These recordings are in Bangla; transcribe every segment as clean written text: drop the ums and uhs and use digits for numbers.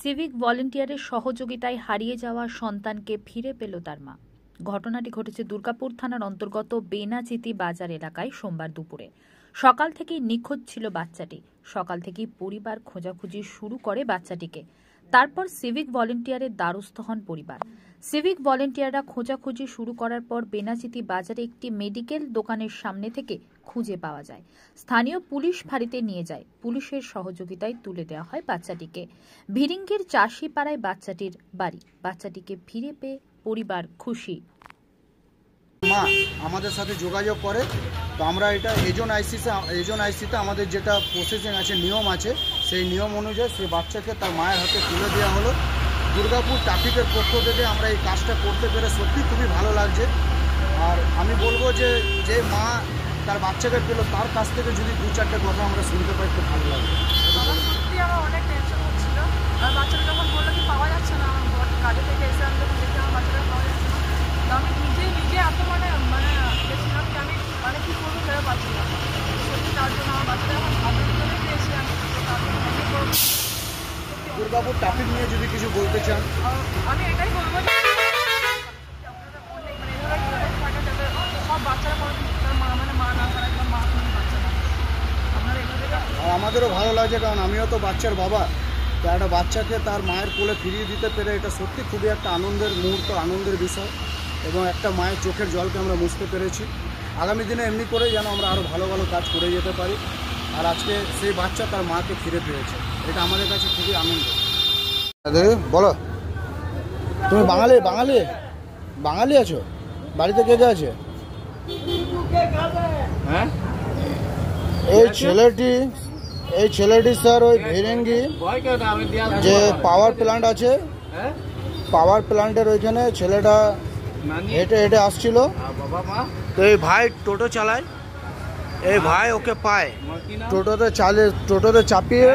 সিভিক ভলেন্টিয়ারের সহযোগিতায় হারিয়ে যাওয়া সন্তানকে ফিরে পেল তার মা। ঘটনাটি ঘটেছে দুর্গাপুর থানার অন্তর্গত বেনাচিতি বাজার এলাকায় সোমবার দুপুরে। সকাল থেকেই নিখোঁজ ছিল বাচ্চাটি। সকাল থেকেই পরিবার খোঁজাখুঁজি শুরু করে বাচ্চাটিকে। তারপর সিভিক ভলেন্টিয়ারের দ্বারস্থ হন পরিবার। সিভিক ভলেন্টিয়াররা খোঁজাখুঁজি শুরু করার পর বেনাচিতি বাজারে একটি মেডিকেল দোকানের সামনে থেকে খুঁজে পাওয়া যায়। স্থানীয় পুলিশ ফাঁড়িতে নিয়ে যায়। পুলিশের সহযোগিতায় তুলে দেওয়া হয় বাচ্চাটিকে। ভিরিঙ্গির চাষিপাড়ায় বাচ্চাটির বাড়ি। বাচ্চাটিকে ফিরে পেয়ে পরিবার খুশি। মা আমাদের সাথে যোগাযোগ করে, তো আমরা এটা এজন আইসিতে আমাদের যেটা প্রসেসিং আছে, নিয়ম আছে, সেই নিয়ম অনুযায়ী সেই বাচ্চাকে তার মায়ের হাতে তুলে দেওয়া হলো। দুর্গাপুর ট্রাফিকের পক্ষ থেকে আমরা এই কাজটা করতে পেরে সত্যি খুবই ভালো লাগছে। আর আমি বলবো যে মা তার বাচ্চাকে পেল, তার কাছ থেকে যদি দু চারটে কথা আমরা শুনতে পাই খুব ভালো লাগবে। সত্যি আমার অনেক টেনশন হচ্ছিল। আর বাচ্চাটা যখন বললো কি পাওয়া যাচ্ছে না, আমার কাজে থেকে এসে আমি যখন দেখি আমার বাচ্চাটা পাওয়া যাচ্ছে না, তো আমি নিজে এত গেছিলাম যে আমি কী করবো ভেবে পাচ্ছিলাম। সত্যি তার জন্য আমার বাচ্চাটা এখন ভালো পেয়েছি আমি, তার জন্য অনেক বড়। দুর্গাপুর ট্রাফিক নিয়ে যদি কিছু বলতে চান? আমি এটাই বলবো যে সব বাচ্চারা মা না করা, একদম মা বাচ্চা না, আপনারা এভাবে। আর আমাদেরও ভালো লাগছে, কারণ আমিও তো বাচ্চার বাবা। তো একটা বাচ্চাকে তার মায়ের কোলে ফিরিয়ে দিতে পেরে এটা সত্যি খুবই একটা আনন্দের মুহূর্ত, আনন্দের বিষয়, এবং একটা মায়ের চোখের জলকে আমরা মুছতে পেরেছি। আগামী দিনে এমনি করে যেন আমরা আরও ভালো ভালো কাজ করে যেতে পারি। আর আজকে সেই বাচ্চা তার মাকে ফিরে পেয়েছে, এটা আমাদের কাছে খুবই আনন্দ। বলো, তুমি বাঙালি আছো? বাড়িতে কে কে আছে? হ্যাঁ, এই ছেলেটি স্যার ওই ভিরিঙ্গি যে পাওয়ার প্ল্যান্ট আছে, পাওয়ার প্ল্যান্টের ওইখানে ছেলেটা হেঁটে হেঁটে আসছিল। তো এই ভাই টোটো চালায়, এই ভাই ওকে পায়, টোটোতে চাপিয়ে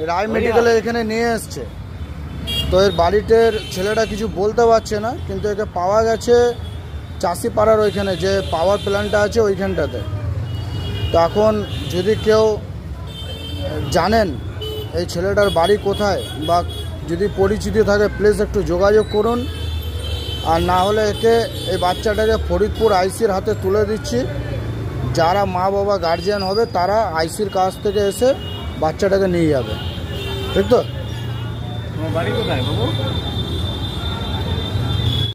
রায় মেডিকেলে এখানে নিয়ে এসছে। তো এর বাড়িতের ছেলেটা কিছু বলতে পারছে না, কিন্তু একে পাওয়া গেছে চাষিপাড়ার ওইখানে যে পাওয়ার প্ল্যান্টটা আছে ওইখানটাতে। তো এখন যদি কেউ জানেন এই ছেলেটার বাড়ি কোথায় বা যদি পরিচিতি থাকে, প্লিজ একটু যোগাযোগ করুন। আর না হলে এই বাচ্চাটাকে ফরিদপুর আইসির হাতে তুলে দিচ্ছি। যারা মা বাবা গার্জিয়ান হবে তারা আইসির কাছ থেকে এসে বাচ্চাটাকে নিয়ে যাবে। ঠিক তো? বাড়ি কোথায় বাবু?